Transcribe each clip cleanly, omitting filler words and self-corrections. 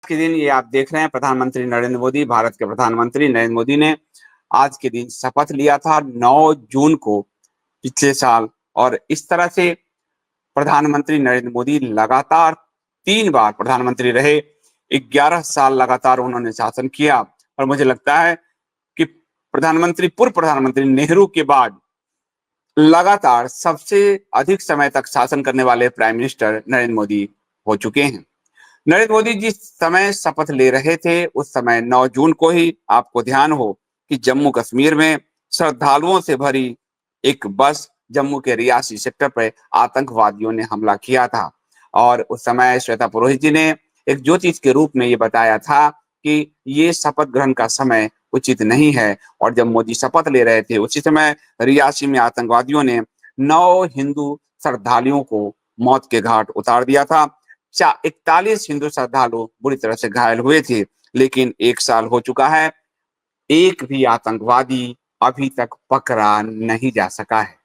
के दिन ये आप देख रहे हैं प्रधानमंत्री नरेंद्र मोदी, भारत के प्रधानमंत्री नरेंद्र मोदी ने आज के दिन शपथ लिया था 9 जून को पिछले साल। और इस तरह से प्रधानमंत्री नरेंद्र मोदी लगातार 3 बार प्रधानमंत्री रहे। 11 साल लगातार उन्होंने शासन किया और मुझे लगता है कि पूर्व प्रधानमंत्री नेहरू के बाद लगातार सबसे अधिक समय तक शासन करने वाले प्राइम मिनिस्टर नरेंद्र मोदी हो चुके हैं। नरेंद्र मोदी जिस समय शपथ ले रहे थे उस समय 9 जून को ही आपको ध्यान हो कि जम्मू कश्मीर में श्रद्धालुओं से भरी एक बस जम्मू के रियासी सेक्टर पर आतंकवादियों ने हमला किया था। और उस समय श्वेता पुरोहित जी ने एक ज्योतिष के रूप में ये बताया था कि ये शपथ ग्रहण का समय उचित नहीं है। और जब मोदी शपथ ले रहे थे उसी समय रियासी में आतंकवादियों ने 9 हिंदू श्रद्धालुओं को मौत के घाट उतार दिया था। 41 हिंदू श्रद्धालु बुरी तरह से घायल हुए थे। लेकिन 1 साल हो चुका है, एक भी आतंकवादी अभी तक पकड़ा नहीं जा सका है।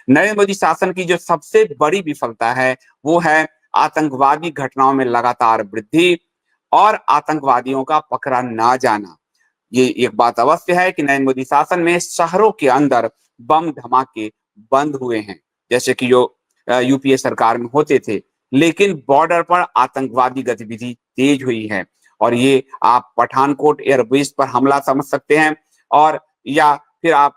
नरेंद्र मोदी शासन की जो सबसे बड़ी विफलता है वो है आतंकवादी घटनाओं में लगातार वृद्धि और आतंकवादियों का पकड़ा ना जाना। ये एक बात अवश्य है कि नरेंद्र मोदी शासन में शहरों के अंदर बम धमाके बंद हुए हैं, जैसे कि जो यूपीए सरकार में होते थे। लेकिन बॉर्डर पर आतंकवादी गतिविधि तेज हुई है और ये आप पठानकोट एयरबेस पर हमला समझ सकते हैं, और या फिर आप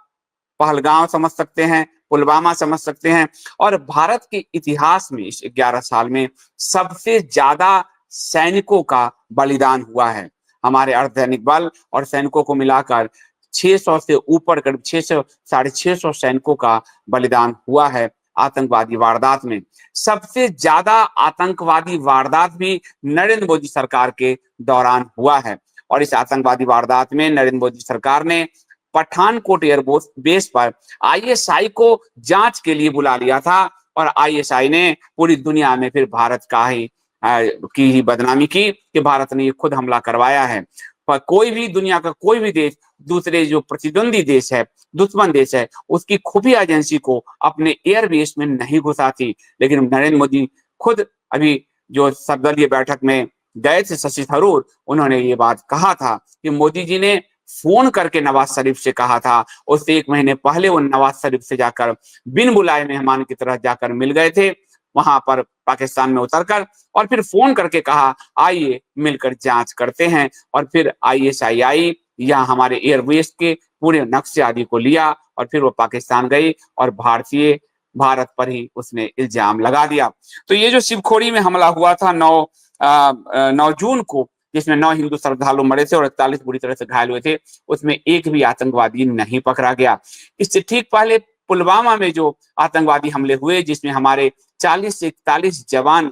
पहलगांव समझ सकते हैं, पुलवामा समझ सकते हैं। और भारत के इतिहास में इस 11 साल में सबसे ज्यादा सैनिकों का बलिदान हुआ है। हमारे अर्धसैनिक बल और सैनिकों को मिलाकर 600 से ऊपर, करीब 600 650 सैनिकों का बलिदान हुआ है आतंकवादी वारदात में। सबसे ज्यादा आतंकवादी वारदात भी नरेंद्र मोदी सरकार के दौरान हुआ है। और इस आतंकवादी वारदात में नरेंद्र मोदी सरकार ने पठानकोट एयरबेस पर आईएसआई को जांच के लिए बुला लिया था और आईएसआई ने पूरी दुनिया में फिर भारत का ही बदनामी की कि भारत ने ये खुद हमला करवाया है। पर कोई भी दुनिया का कोई भी देश दूसरे जो प्रतिद्वंदी देश है, दुश्मन देश है, उसकी खुफिया एजेंसी को अपने एयरबेस में नहीं घुसाती। लेकिन नरेंद्र मोदी खुद अभी जो सर्वदलीय बैठक में गए थे शशि थरूर, उन्होंने ये बात कहा था कि मोदी जी ने फोन करके नवाज शरीफ से कहा था। उससे 1 महीने पहले वो नवाज शरीफ से जाकर बिन बुलाए मेहमान की तरह जाकर मिल गए थे वहां पर पाकिस्तान में उतरकर, और फिर फोन करके कहा आइए मिलकर जांच करते हैं। और फिर आईएसआई आई, यहाँ हमारे एयरबेस के पूरे नक्शे आदि को लिया और फिर वो पाकिस्तान गई और भारत पर ही उसने इल्जाम लगा दिया। तो ये जो शिवखोड़ी में हमला हुआ था 9 जून को, जिसमें 9 हिंदू श्रद्धालु मरे थे और 41 बुरी तरह से घायल हुए थे, उसमें एक भी आतंकवादी नहीं पकड़ा गया। इससे ठीक पहले पुलवामा में जो आतंकवादी हमले हुए, जिसमें हमारे 40 से 41 जवान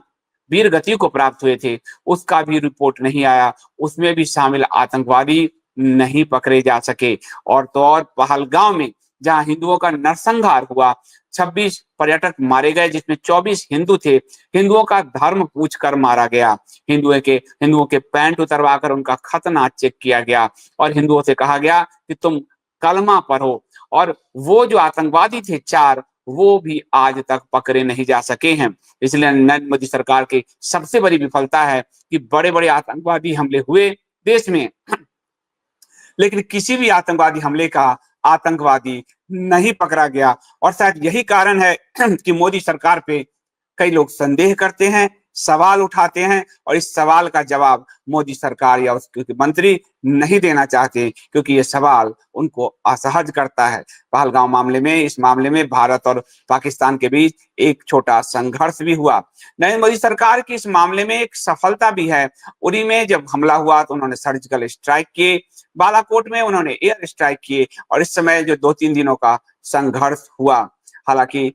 वीर गति को प्राप्त हुए थे, उसका भी रिपोर्ट नहीं आया। उसमें भी शामिल आतंकवादी नहीं पकड़े जा सके। और तो और पहलगांव में जहां हिंदुओं का नरसंहार हुआ, 26 पर्यटक मारे गए, जिसमें 24 हिंदू थे। हिंदुओं का धर्म पूछ कर मारा गया। हिंदुओं के पैंट उतरवा कर उनका खतना चेक किया गया और हिंदुओं से कहा गया कि तुम कलमा पढ़ो। और वो जो आतंकवादी थे 4, वो भी आज तक पकड़े नहीं जा सके हैं। इसलिए नरेंद्र मोदी सरकार की सबसे बड़ी विफलता है कि बड़े बड़े आतंकवादी हमले हुए देश में, लेकिन किसी भी आतंकवादी हमले का आतंकवादी नहीं पकड़ा गया। और शायद यही कारण है कि मोदी सरकार पे कई लोग संदेह करते हैं, सवाल उठाते हैं, और इस सवाल का जवाब मोदी सरकार या उसके मंत्री नहीं देना चाहते, क्योंकि ये सवाल उनको असहज करता है। पहलगांव मामले में, इस मामले में भारत और पाकिस्तान के बीच एक छोटा संघर्ष भी हुआ। नरेंद्र मोदी सरकार की इस मामले में एक सफलता भी है। उरी में जब हमला हुआ तो उन्होंने सर्जिकल स्ट्राइक किए, बालाकोट में उन्होंने एयर स्ट्राइक किए, और इस समय जो 2-3 दिनों का संघर्ष हुआ, हालांकि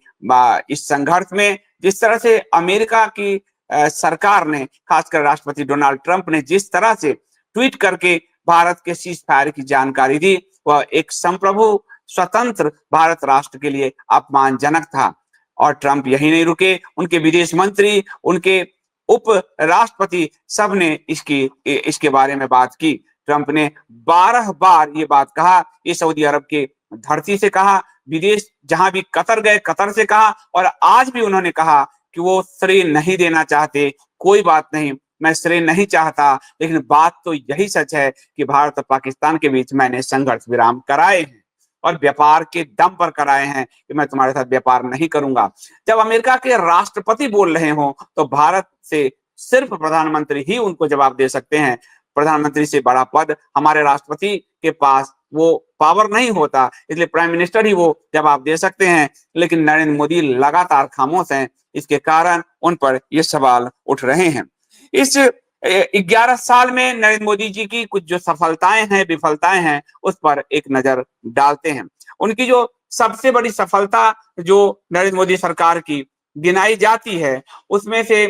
इस संघर्ष में जिस तरह से अमेरिका की सरकार ने, खासकर राष्ट्रपति डोनाल्ड ट्रंप ने जिस तरह से ट्वीट करके भारत के सीज फायर की जानकारी दी, वह एक संप्रभु स्वतंत्र भारत राष्ट्र के लिए अपमानजनक था। और ट्रंप यही नहीं रुके, उनके विदेश मंत्री, उनके उप राष्ट्रपति सब ने इसके बारे में बात की। ट्रंप ने 12 बार ये बात कहा, ये सऊदी अरब के धरती से कहा, विदेश जहां भी कतर गए कतर से कहा, और आज भी उन्होंने कहा कि वो श्रेय नहीं देना चाहते। कोई बात नहीं, मैं श्रेय नहीं चाहता, लेकिन बात तो यही सच है कि भारत और पाकिस्तान के बीच मैंने संघर्ष विराम कराए हैं और व्यापार के दम पर कराए हैं कि मैं तुम्हारे साथ व्यापार नहीं करूंगा। जब अमेरिका के राष्ट्रपति बोल रहे हो तो भारत से सिर्फ प्रधानमंत्री ही उनको जवाब दे सकते हैं। प्रधानमंत्री से बड़ा पद हमारे राष्ट्रपति के पास वो पावर नहीं होता, इसलिए प्राइम मिनिस्टर ही वो जवाब दे सकते हैं। लेकिन नरेंद्र मोदी लगातार खामोश हैं, इसके कारण उन पर ये सवाल उठ रहे हैं। इस 11 साल में नरेंद्र मोदी जी की कुछ जो सफलताएं हैं, विफलताएं हैं, उस पर एक नजर डालते हैं। उनकी जो सबसे बड़ी सफलता जो नरेंद्र मोदी सरकार की गिनाई जाती है, उसमें से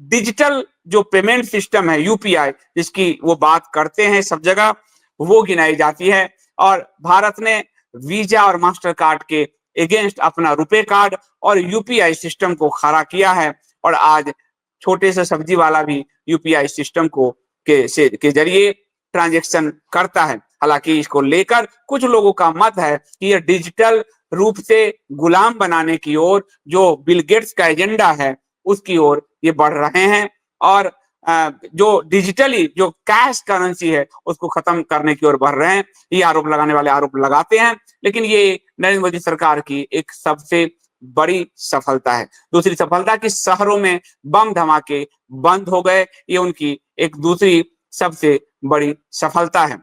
डिजिटल जो पेमेंट सिस्टम है यूपीआई, जिसकी वो बात करते हैं सब जगह, वो गिनाई जाती है। और भारत ने वीजा और मास्टर कार्ड के अगेंस्ट अपना रुपए कार्ड और यूपीआई सिस्टम को खड़ा किया है। और आज छोटे से सब्जी वाला भी यूपीआई सिस्टम को के जरिए ट्रांजैक्शन करता है। हालांकि इसको लेकर कुछ लोगों का मत है कि यह डिजिटल रूप से गुलाम बनाने की ओर, जो बिल गेट्स का एजेंडा है उसकी ओर ये बढ़ रहे हैं। और जो डिजिटली जो कैश करेंसी है उसको खत्म करने की ओर बढ़ रहे हैं। ये आरोप लगाने वाले आरोप लगाते हैं, लेकिन ये नरेंद्र मोदी सरकार की एक सबसे बड़ी सफलता है। दूसरी सफलता कि शहरों में बम धमाके बंद हो गए, ये उनकी एक दूसरी सबसे बड़ी सफलता है।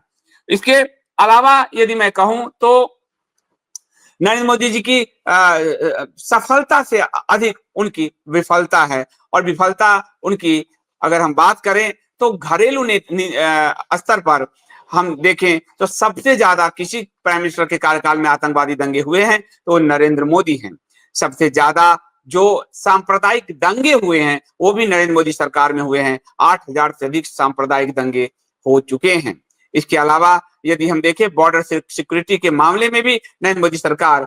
इसके अलावा यदि मैं कहूं तो नरेंद्र मोदी जी की सफलता से अधिक उनकी विफलता है। और विफलता उनकी अगर हम बात करें तो घरेलू स्तर पर हम देखें तो सबसे ज्यादा किसी प्राइम मिनिस्टर के कार्यकाल में आतंकवादी दंगे हुए हैं तो नरेंद्र मोदी हैं। सबसे ज्यादा जो सांप्रदायिक दंगे हुए हैं वो भी नरेंद्र मोदी सरकार में हुए हैं। 8,000 से अधिक सांप्रदायिक दंगे हो चुके हैं। इसके अलावा यदि हम देखें बॉर्डर सिक्योरिटी के मामले में भी नरेंद्र मोदी सरकार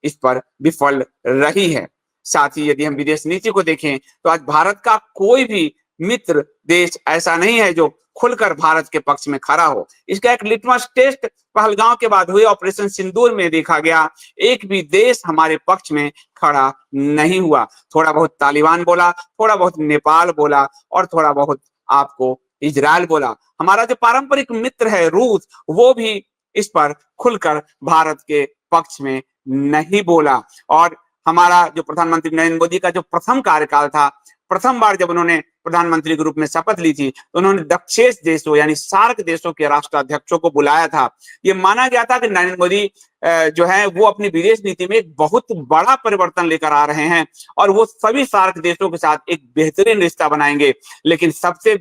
इस पर विफल रही है। साथ ही यदि हम विदेश नीति को देखें तो आज भारत का कोई भी मित्र देश ऐसा नहीं है जो खुलकर भारत के पक्ष में खड़ा हो। इसका एक लिटमस टेस्ट पहलगांव के बाद हुए ऑपरेशन सिंदूर में देखा गया। एक भी देश हमारे पक्ष में खड़ा नहीं हुआ। थोड़ा बहुत तालिबान बोला, थोड़ा बहुत नेपाल बोला और थोड़ा बहुत आपको इजराइल बोला। हमारा जो पारंपरिक मित्र है रूस, वो भी इस पर खुलकर भारत के पक्ष में नहीं बोला। और हमारा जो प्रधानमंत्री नरेंद्र मोदी का जो प्रथम कार्यकाल था, प्रथम बार जब उन्होंने प्रधानमंत्री के रूप में शपथ ली थी तो उन्होंने दक्षेश देशों यानी सार्क देशों के राष्ट्राध्यक्षों को बुलाया था। ये माना गया था कि नरेंद्र मोदी जो है वो अपनी विदेश नीति में एक बहुत बड़ा परिवर्तन लेकर आ रहे हैं और वो सभी सार्क देशों के साथ एक बेहतरीन रिश्ता बनाएंगे। लेकिन सबसे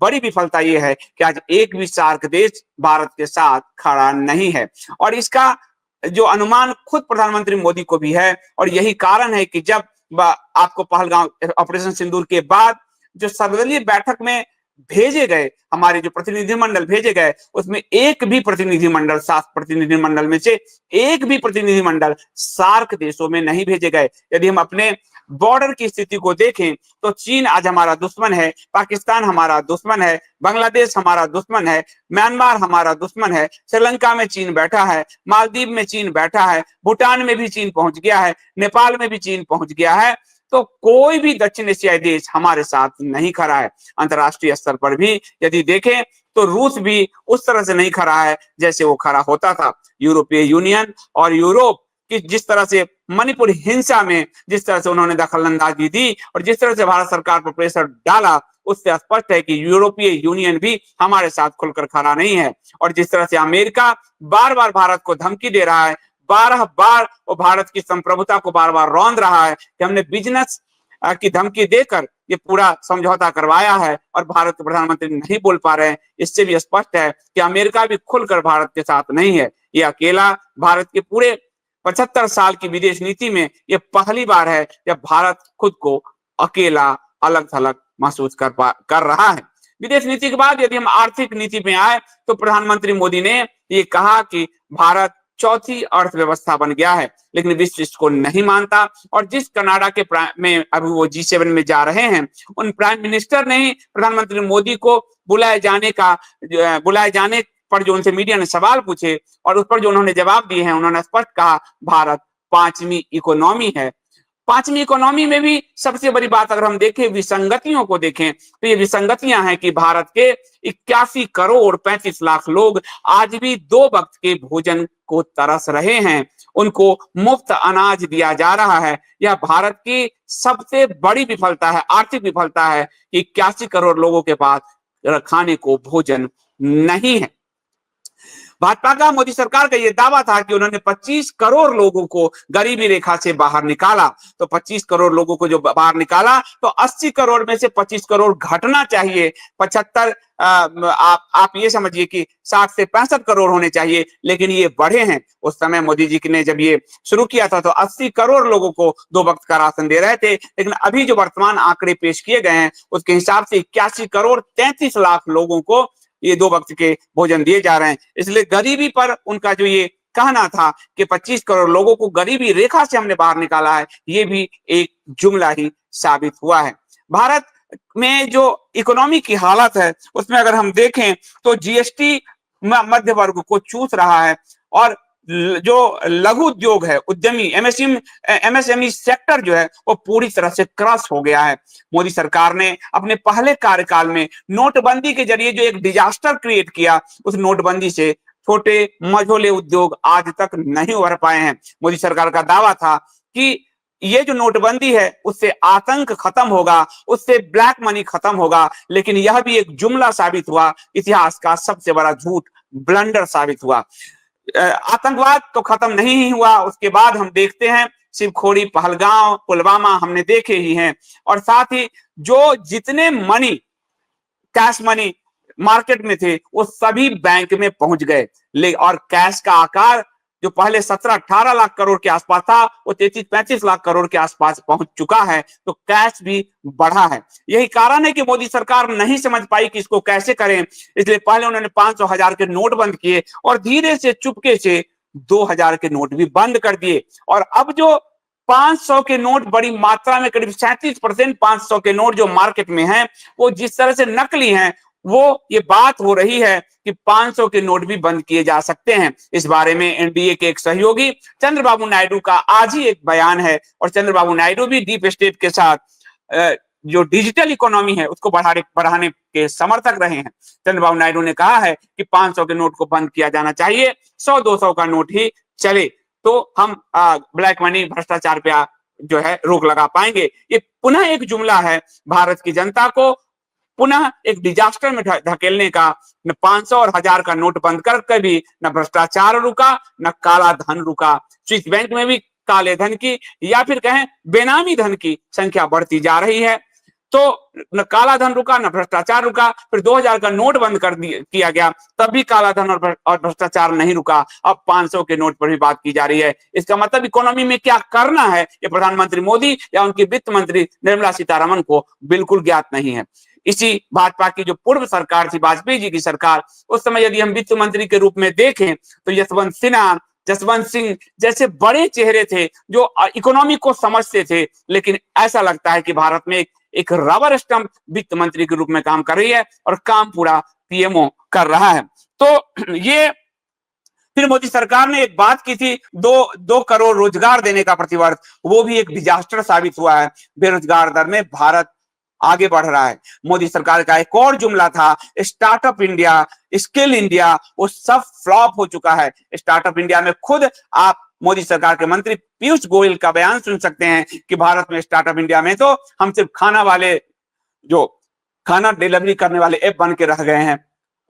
बड़ी विफलता ये है कि आज एक भी सार्क देश भारत के साथ खड़ा नहीं है। और इसका जो अनुमान खुद प्रधानमंत्री मोदी को भी है। और यही कारण है कि जब आपको पहलगांव ऑपरेशन सिंदूर के बाद जो सर्वदलीय बैठक में भेजे गए, हमारे जो प्रतिनिधिमंडल भेजे गए, उसमें एक भी प्रतिनिधिमंडल, 7 प्रतिनिधिमंडल में से एक भी प्रतिनिधिमंडल सार्क देशों में नहीं भेजे गए। यदि हम अपने बॉर्डर की स्थिति को देखें तो चीन आज हमारा दुश्मन है, पाकिस्तान हमारा दुश्मन है, बांग्लादेश हमारा दुश्मन है, म्यांमार हमारा दुश्मन है, श्रीलंका में चीन बैठा है, मालदीव में चीन बैठा है, भूटान में भी चीन पहुंच गया है, नेपाल में भी चीन पहुंच गया है। तो कोई भी दक्षिण एशियाई देश हमारे साथ नहीं खड़ा है। अंतरराष्ट्रीय स्तर पर भी यदि देखें तो रूस भी उस तरह से नहीं खड़ा है जैसे वो खड़ा होता था। यूरोपीय यूनियन और यूरोप कि जिस तरह से मणिपुर हिंसा में जिस तरह से उन्होंने दखलंदाजी दी और जिस तरह से भारत सरकार पर प्रेशर डाला, उससे स्पष्ट है कि यूरोपीय यूनियन भी हमारे साथ खुलकर खड़ा नहीं है। और जिस तरह से अमेरिका बार बार भारत को धमकी दे रहा है, 12 बार वो भारत की संप्रभुता को बार बार रौंद रहा है कि हमने बिजनेस की धमकी देकर ये पूरा समझौता करवाया है और भारत के प्रधानमंत्री नहीं बोल पा रहे हैं। इससे भी स्पष्ट है कि अमेरिका भी खुलकर भारत के साथ नहीं है। ये अकेला भारत के पूरे 75 साल की विदेश नीति में ये पहली बार है जब भारत खुद को अकेला अलग थलग महसूस कर रहा है। विदेश नीति के बाद यदि हम आर्थिक नीति में आए तो प्रधानमंत्री मोदी ने ये कहा कि भारत चौथी अर्थव्यवस्था बन गया है, लेकिन विश्व इसको नहीं मानता। और जिस कनाडा के में अभी वो G7 में जा रहे हैं, उन प्राइम मिनिस्टर ने ही प्रधानमंत्री मोदी को बुलाए जाने पर जो उनसे मीडिया ने सवाल पूछे और उस पर जो उन्होंने जवाब दिए हैं, उन्होंने स्पष्ट कहा भारत 5वीं इकोनॉमी है। पांचवी इकोनॉमी में भी सबसे बड़ी बात अगर हम देखें, विसंगतियों को देखें, तो ये विसंगतियां हैं कि भारत के 81 करोड़ 35 लाख लोग आज भी 2 वक्त के भोजन को तरस रहे हैं। उनको मुफ्त अनाज दिया जा रहा है। यह भारत की सबसे बड़ी विफलता है, आर्थिक विफलता है कि 81 करोड़ लोगों के पास खाने को भोजन नहीं है। भाजपा का, मोदी सरकार का यह दावा था कि उन्होंने 25 करोड़ लोगों को गरीबी रेखा से बाहर निकाला। तो 25 करोड़ लोगों को जो बाहर निकाला, तो 80 करोड़ में से 25 करोड़ घटना चाहिए। 75 आप ये समझिए कि 60 से 65 करोड़ होने चाहिए, लेकिन ये बढ़े हैं। उस समय मोदी जी ने जब ये शुरू किया था तो 80 करोड़ लोगों को 2 वक्त का राशन दे रहे थे, लेकिन अभी जो वर्तमान आंकड़े पेश किए गए हैं उसके हिसाब से 81 करोड़ 33 लाख लोगों को ये 2 वक्त के भोजन दिए जा रहे हैं। इसलिए गरीबी पर उनका जो ये कहना था कि 25 करोड़ लोगों को गरीबी रेखा से हमने बाहर निकाला है, ये भी एक जुमला ही साबित हुआ है। भारत में जो इकोनॉमी की हालत है उसमें अगर हम देखें तो जीएसटी मध्य वर्ग को चूस रहा है, और जो लघु उद्योग है, उद्यमी एमएसएमई सेक्टर जो है वो पूरी तरह से क्रश हो गया है। मोदी सरकार ने अपने पहले कार्यकाल में नोटबंदी के जरिए जो एक डिजास्टर क्रिएट किया, उस नोटबंदी से छोटे मझोले उद्योग आज तक नहीं उभर पाए हैं। मोदी सरकार का दावा था कि ये जो नोटबंदी है उससे आतंक खत्म होगा, उससे ब्लैक मनी खत्म होगा, लेकिन यह भी एक जुमला साबित हुआ, इतिहास का सबसे बड़ा झूठ, ब्लंडर साबित हुआ। आतंकवाद तो खत्म नहीं हुआ, उसके बाद हम देखते हैं शिवखोरी, पहलगांव, पुलवामा हमने देखे ही हैं, और साथ ही जो जितने मनी, कैश मनी मार्केट में थे वो सभी बैंक में पहुंच गए। और कैश का आकार जो पहले 17-18 लाख करोड़ के आसपास था वो 33-35 लाख करोड़ के आसपास पहुंच चुका है। तो कैश भी बढ़ा है। यही कारण है कि मोदी सरकार नहीं समझ पाई कि इसको कैसे करें, इसलिए पहले उन्होंने 500,000 के नोट बंद किए और धीरे से चुपके से 2,000 के नोट भी बंद कर दिए। और अब जो 500 के नोट बड़ी मात्रा में, करीब 37% 500 के नोट जो मार्केट में हैं वो जिस तरह से नकली हैं, वो ये बात हो रही है कि 500 के नोट भी बंद किए जा सकते हैं। इस बारे में एनडीए के एक सहयोगी चंद्रबाबू नायडू का आज ही एक बयान है, और चंद्रबाबू नायडू भी डीप स्टेट के साथ जो डिजिटल इकोनॉमी है उसको बढ़ाने के समर्थक रहे हैं। चंद्रबाबू नायडू ने कहा है कि 500 के नोट को बंद किया जाना चाहिए, 100-200 का नोट ही चले, तो हम ब्लैक मनी, भ्रष्टाचार पे जो है रोक लगा पाएंगे। ये पुनः एक जुमला है भारत की जनता को पुनः एक डिजास्टर में धकेलने का। न 500 और 1000 का नोट बंद करके भी न भ्रष्टाचार रुका, न काला धन रुका। स्विस बैंक में भी काले धन की या फिर कहें बेनामी धन की संख्या बढ़ती जा रही है। तो न काला धन रुका, न भ्रष्टाचार रुका। फिर 2000 का नोट बंद किया गया, तब भी काला धन और भ्रष्टाचार नहीं रुका। अब 500 के नोट पर भी बात की जा रही है। इसका मतलब इकोनॉमी में क्या करना है ये प्रधानमंत्री मोदी या उनकी वित्त मंत्री निर्मला सीतारमण को बिल्कुल ज्ञात नहीं है। इसी भाजपा की जो पूर्व सरकार थी, वाजपेयी जी की सरकार, उस समय यदि हम वित्त मंत्री के रूप में देखें तो यशवंत सिन्हा, जसवंत सिंह जैसे बड़े चेहरे थे जो इकोनॉमी को समझते थे। लेकिन ऐसा लगता है कि भारत में एक रबर स्टंप वित्त मंत्री के रूप में काम कर रही है और काम पूरा पीएमओ कर रहा है। तो ये फिर मोदी सरकार ने एक बात की थी, 2 करोड़ रोजगार देने का प्रतिवर्ष, वो भी एक डिजास्टर साबित हुआ है। बेरोजगार दर में भारत आगे बढ़ रहा है। मोदी सरकार का एक और जुमला था स्टार्टअप इंडिया, स्किल इंडिया, वो सब फ्लॉप हो चुका है। स्टार्टअप इंडिया में खुद आप मोदी सरकार के मंत्री पीयूष गोयल का बयान सुन सकते हैं कि भारत में स्टार्टअप इंडिया में तो हम सिर्फ खाना डिलीवरी करने वाले ऐप बन के रह गए हैं।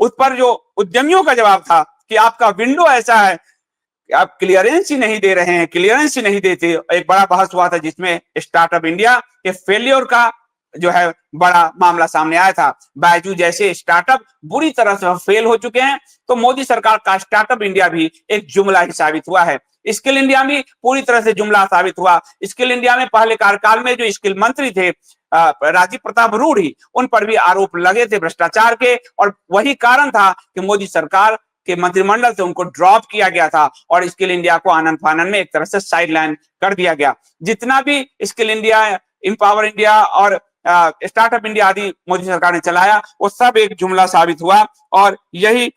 उस पर जो उद्यमियों का जवाब था कि आपका विंडो ऐसा है कि आप क्लियरेंस ही नहीं दे रहे हैं, क्लियरेंस ही नहीं देते। एक बड़ा बहस हुआ था जिसमें स्टार्टअप इंडिया के फेलियर का जो है बड़ा मामला सामने आया था। बायजू जैसे स्टार्टअप बुरी तरह से फेल हो चुके हैं, तो मोदी सरकार का स्टार्टअप इंडिया भी एक जुमला ही साबित हुआ है। स्किल इंडिया भी पूरी तरह से जुमला साबित हुआ। स्किल इंडिया में पहले कार्यकाल में जो स्किल मंत्री थे राजीव प्रताप रूढ़ी, उन पर भी आरोप लगे थे भ्रष्टाचार के, और वही कारण था कि मोदी सरकार के मंत्रिमंडल से उनको ड्रॉप किया गया था और स्किल इंडिया को आनंद फानन में एक तरह से साइडलाइन कर दिया गया। जितना भी स्किल इंडिया, इंपावर इंडिया और स्टार्टअप इंडिया आदि मोदी सरकार ने चलाया, वो सब एक जुमला साबित हुआ। और यही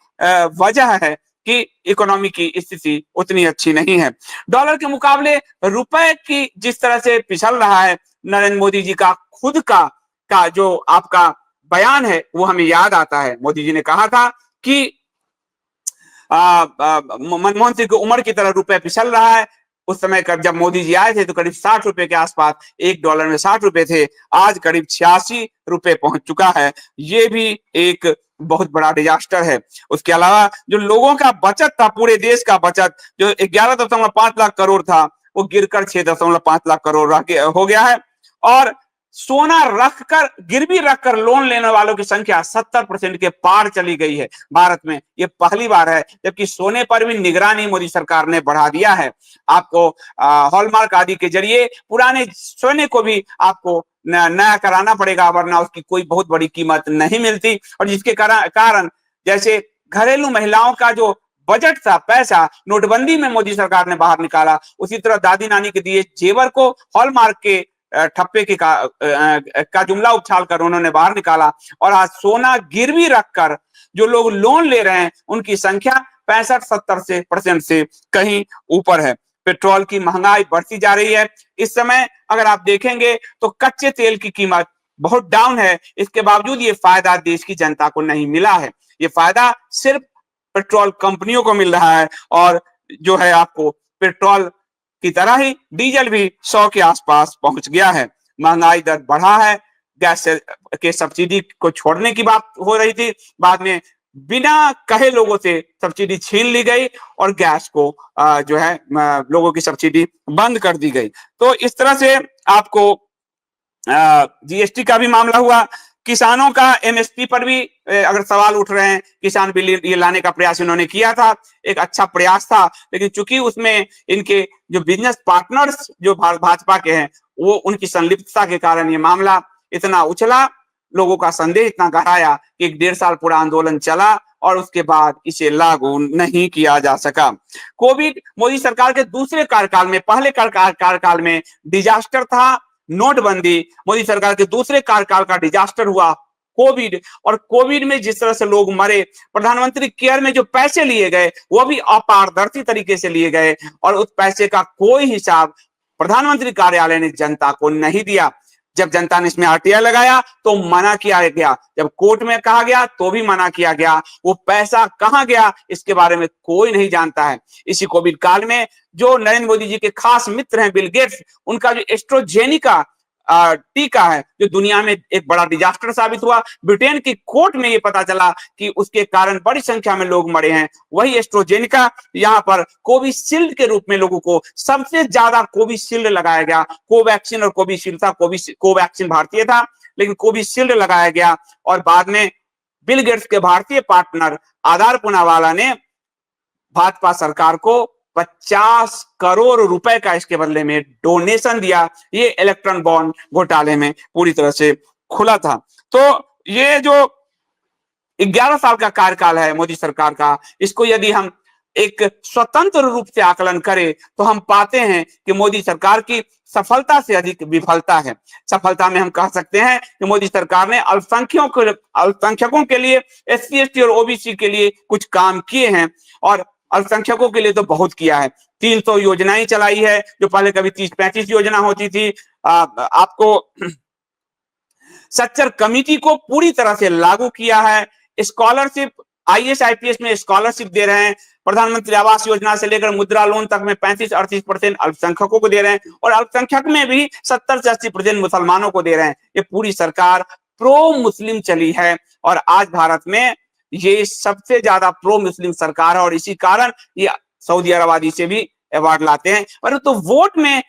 वजह है कि इकोनॉमी की स्थिति उतनी अच्छी नहीं है। डॉलर के मुकाबले रुपए की जिस तरह से पिछल रहा है, नरेंद्र मोदी जी का खुद का जो आपका बयान है वो हमें याद आता है। मोदी जी ने कहा था कि मनमोहन सिंह की उम्र की तरह रुपए पिछल रहा है। उस समय जब मोदी जी आए थे तो करीब 60 रुपए के आसपास, $1 में 60 रुपए थे, आज करीब 86 रुपए पहुंच चुका है। ये भी एक बहुत बड़ा डिजास्टर है। उसके अलावा जो लोगों का बचत था, पूरे देश का बचत जो 11.5 लाख करोड़ था, वो गिरकर 6.5 लाख करोड़ हो गया है। और सोना रखकर, गिरवी रखकर लोन लेने वालों की संख्या 70% के पार चली गई है भारत में। ये पहली बार है, जबकि सोने पर भी निगरानी मोदी सरकार ने बढ़ा दिया है। आपको हॉलमार्क आदि के जरिए पुराने सोने को भी आपको नया कराना पड़ेगा, वरना उसकी कोई बहुत बड़ी कीमत नहीं मिलती। और जिसके कारण जैसे घरेलू महिलाओं का जो बजट था, पैसा नोटबंदी में मोदी सरकार ने बाहर निकाला, उसी तरह दादी नानी के दिए जेवर को हॉलमार्क के ठप्पे के का जुमला उछाल कर उन्होंने बाहर निकाला। और आज सोना गिरवी रखकर जो लोग लोन ले रहे हैं उनकी संख्या 65-70% से कहीं ऊपर है। पेट्रोल की महंगाई बढ़ती जा रही है। इस समय अगर आप देखेंगे तो कच्चे तेल की कीमत बहुत डाउन है। इसके बावजूद ये फायदा देश की जनता को नहीं मिला है। ये फायदा सिर्फ पेट्रोल कंपनियों को मिल रहा है। और जो है आपको पेट्रोल की तरह ही डीजल भी 100 के आसपास पहुंच गया है। महंगाई दर बढ़ा है। गैस के सब्सिडी को छोड़ने की बात हो रही थी, बाद में बिना कहे लोगों से सब्सिडी छीन ली गई और गैस को जो है लोगों की सब्सिडी बंद कर दी गई। तो इस तरह से आपको जीएसटी का भी मामला हुआ। किसानों का एमएसपी पर भी अगर सवाल उठ रहे हैं, किसान बिल ये लाने का प्रयास इन्होंने किया था, एक अच्छा प्रयास था, लेकिन चूंकि उसमें इनके जो बिजनेस पार्टनर्स जो भाजपा के हैं, वो उनकी संलिप्तता के कारण ये मामला इतना उछला, लोगों का संदेह इतना गहराया कि 1.5 साल पूरा आंदोलन चला और उसके बाद इसे लागू नहीं किया जा सका। कोविड मोदी सरकार के दूसरे कार्यकाल में, पहले कार्यकाल में डिजास्टर था नोटबंदी, मोदी सरकार के दूसरे कार्यकाल का डिजास्टर हुआ कोविड। और कोविड में जिस तरह से लोग मरे, प्रधानमंत्री केयर में जो पैसे लिए गए वो भी अपारदर्शी तरीके से लिए गए और उस पैसे का कोई हिसाब प्रधानमंत्री कार्यालय ने जनता को नहीं दिया। जब जनता ने इसमें आरटीआई लगाया तो मना किया गया, जब कोर्ट में कहा गया तो भी मना किया गया। वो पैसा कहां गया इसके बारे में कोई नहीं जानता है। इसी कोविड काल में जो नरेंद्र मोदी जी के खास मित्र हैं बिल गेट्स, उनका जो एस्ट्राजेनेका टीका है जो दुनिया में एक बड़ा डिजास्टर साबित हुआ, ब्रिटेन की कोर्ट में ये पता चला कि उसके कारण बड़ी संख्या में लोग मरे हैं। वही एस्ट्राजेनेका यहाँ पर कोविशील्ड के रूप में लोगों को सबसे ज्यादा कोविशील्ड लगाया गया। कोवैक्सीन और कोविशील्ड था, कोवैक्सीन भारतीय था लेकिन कोविशील्ड लगाया गया। और बाद में बिल गेट्स के भारतीय पार्टनर आधार पूनावाला ने भाजपा सरकार को 50 करोड़ रुपए का इसके बदले में डोनेशन दिया। ये इलेक्ट्रॉन बॉन्ड घोटाले में पूरी तरह से खुला था। तो ये जो 11 साल का कार्यकाल है मोदी सरकार का, इसको यदि हम एक स्वतंत्र रूप से आकलन करें तो हम पाते हैं कि मोदी सरकार की सफलता से अधिक विफलता है। सफलता में हम कह सकते हैं कि मोदी सरकार ने अल्पसंख्यकों के लिए, एससी एसटी और ओबीसी के लिए कुछ काम किए हैं और अल्पसंख्यकों के लिए तो बहुत किया है। 300 योजनाएं चलाई है जो पहले कभी 30-35 योजना होती थी। आपको सच्चर कमेटी को पूरी तरह से लागू किया है। स्कॉलरशिप, आईएएस आईपीएस में स्कॉलरशिप दे रहे हैं। प्रधानमंत्री आवास योजना से लेकर मुद्रा लोन तक में 35-38% अल्पसंख्यकों को दे रहे हैं और अल्पसंख्यक में भी 70 से 80% मुसलमानों को दे रहे हैं। ये पूरी सरकार प्रो मुस्लिम चली है और आज भारत में ये सबसे ज्यादा प्रो मुस्लिम सरकार है और इसी कारण ये सऊदी अरब आदि से भी अवार्ड लाते हैं। परंतु वोट में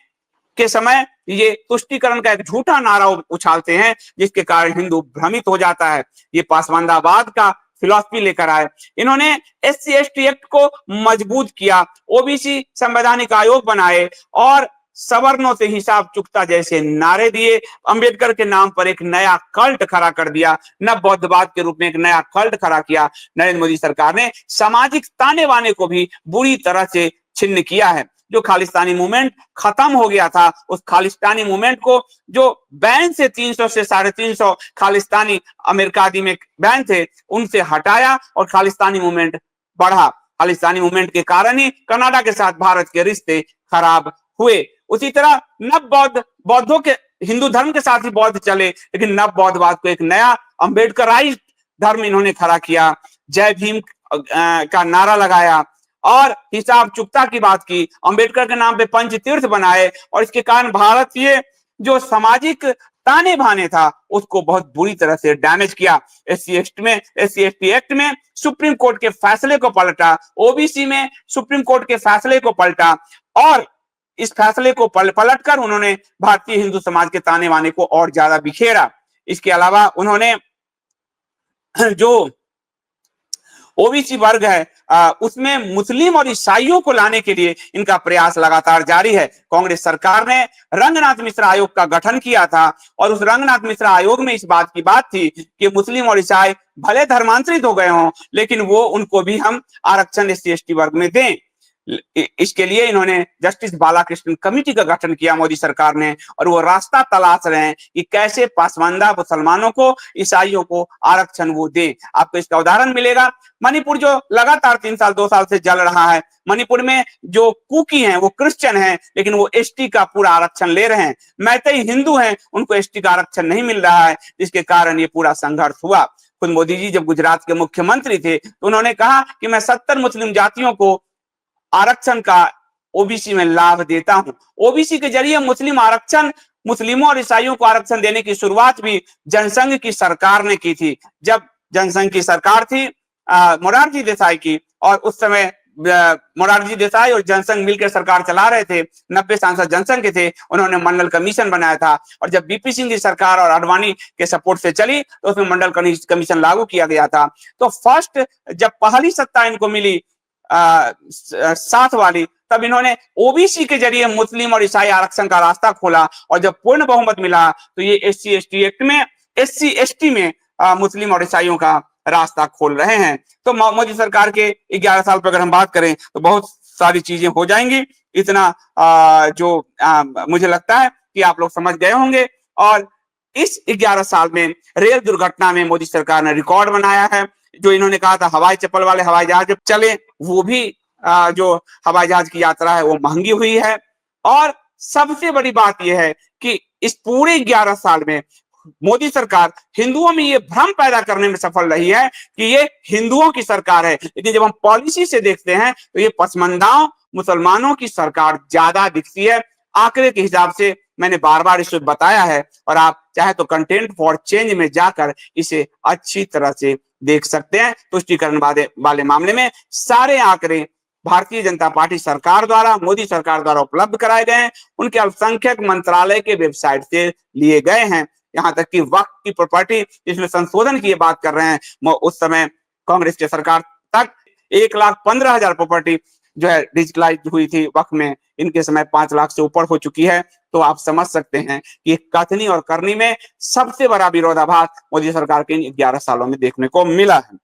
के समय ये तुष्टीकरण का एक झूठा नारा उछालते हैं जिसके कारण हिंदू भ्रमित हो जाता है। ये पासवानदाबाद का फिलॉसफी लेकर आए। इन्होंने एससी एसटी एक्ट को मजबूत किया, ओबीसी संवैधानिक आयोग बनाए और सवर्णों से हिसाब चुकता जैसे नारे दिए। अंबेडकर के नाम पर एक नया कल्ट खड़ा कर दिया, नव बौद्धवाद के रूप में एक नया कल्ट खड़ा किया। नरेंद्र मोदी सरकार ने सामाजिक ताने बाने को भी बुरी तरह से छिन्न किया है। जो खालिस्तानी मूवमेंट खत्म हो गया था, उस खालिस्तानी मूवमेंट को जो बैन से 300 से 350 खालिस्तानी अमेरिका आदि में बैन थे उनसे हटाया और खालिस्तानी मूवमेंट बढ़ा। खालिस्तानी मूवमेंट के कारण ही कनाडा के साथ भारत के रिश्ते खराब हुए। उसी तरह नव बौद्धों के हिंदू धर्म के साथ ही बौद्ध चले, लेकिन नव बौद्धवाद को एक नया अम्बेडकराइज धर्म इन्होंने खड़ा किया, जय भीम का नारा लगाया और हिसाब चुकता की बात की, अम्बेडकर के नाम पे पंचतीर्थ बनाए और इसके कारण भारतीय जो सामाजिक ताने बाने था उसको बहुत बुरी तरह से डैमेज किया। एससी एसटी एक्ट में सुप्रीम कोर्ट के फैसले को पलटा, ओबीसी में सुप्रीम कोर्ट के फैसले को पलटा और इस फैसले को पलटकर उन्होंने भारतीय हिंदू समाज के ताने बाने को और ज्यादा बिखेरा। इसके अलावा उन्होंने जो ओबीसी वर्ग है उसमें मुस्लिम और ईसाइयों को लाने के लिए इनका प्रयास लगातार जारी है। कांग्रेस सरकार ने रंगनाथ मिश्रा आयोग का गठन किया था और उस रंगनाथ मिश्रा आयोग में इस बात की बात थी कि मुस्लिम और ईसाई भले धर्मांतरित हो गए हों, लेकिन वो उनको भी हम आरक्षण एससी एसटी वर्ग में दें। इसके लिए इन्होंने जस्टिस बालाकृष्णन कमेटी का गठन किया मोदी सरकार ने और वो रास्ता तलाश रहे हैं कि कैसे पासवानदा मुसलमानों को, ईसाइयों को आरक्षण वो दे। आपको इसका उदाहरण मिलेगा, मणिपुर जो लगातार 3 साल 2 साल से जल रहा है, मणिपुर में जो कुकी हैं वो क्रिश्चियन हैं, लेकिन वो एसटी का पूरा आरक्षण ले रहे हैं। मैतेई हिंदू हैं, उनको एसटी का आरक्षण नहीं मिल रहा है, जिसके कारण ये पूरा संघर्ष हुआ। खुद मोदी जी जब गुजरात के मुख्यमंत्री थे तो उन्होंने कहा कि मैं 70 मुस्लिम जातियों को आरक्षण का ओबीसी में लाभ देता हूं। ओबीसी के जरिए मुस्लिम आरक्षण, मुस्लिमों और ईसाइयों को आरक्षण देने की शुरुआत भी जनसंघ की सरकार ने की थी। जब जनसंघ की सरकार थी मोरारजी देसाई की, और उस समय मोरारजी देसाई और जनसंघ मिलकर सरकार चला रहे थे, 90 सांसद जनसंघ के थे, उन्होंने मंडल कमीशन बनाया था और जब बीपी सिंह की सरकार और आडवाणी के सपोर्ट से चली तो उसमें मंडल कमीशन लागू किया गया था। तो फर्स्ट जब पहली सत्ता इनको मिली साथ वाली, तब इन्होंने ओबीसी के जरिए मुस्लिम और ईसाई आरक्षण का रास्ता खोला और जब पूर्ण बहुमत मिला तो ये एससी एसटी एक्ट में एससी एसटी में मुस्लिम और ईसाइयों का रास्ता खोल रहे हैं। तो मोदी सरकार के 11 साल पर अगर हम बात करें तो बहुत सारी चीजें हो जाएंगी। इतना मुझे लगता है कि आप लोग समझ गए होंगे। और इस 11 साल में रेल दुर्घटना में मोदी सरकार ने रिकॉर्ड बनाया है। जो इन्होंने कहा था हवाई चप्पल वाले हवाई जहाज चले, वो भी जो हवाई जहाज की यात्रा है वो महंगी हुई है। और सबसे बड़ी बात यह है कि इस पूरे 11 साल में मोदी सरकार हिंदुओं में ये भ्रम पैदा करने में सफल रही है कि ये हिंदुओं की सरकार है, लेकिन जब हम पॉलिसी से देखते हैं तो ये पसमंदाओं मुसलमानों की सरकार ज्यादा दिखती है। आंकड़े के हिसाब से मैंने बार बार इसे बताया है और आप चाहे तो कंटेंट फॉर चेंज में जाकर इसे अच्छी तरह से देख सकते हैं। तुष्टिकरण वाले मामले में सारे आंकड़े भारतीय जनता पार्टी सरकार द्वारा, मोदी सरकार द्वारा उपलब्ध कराए गए हैं, उनके अल्पसंख्यक मंत्रालय के वेबसाइट से लिए गए हैं। यहाँ तक कि वक्फ की प्रॉपर्टी जिसमें संशोधन की बात कर रहे हैं, उस समय कांग्रेस की सरकार तक 1,15,000 प्रॉपर्टी जो है डिजिटलाइज हुई थी वक्फ में, इनके समय 5 लाख से ऊपर हो चुकी है। तो आप समझ सकते हैं कि कथनी और करनी में सबसे बड़ा विरोधाभास मोदी सरकार के इन 11 सालों में देखने को मिला है।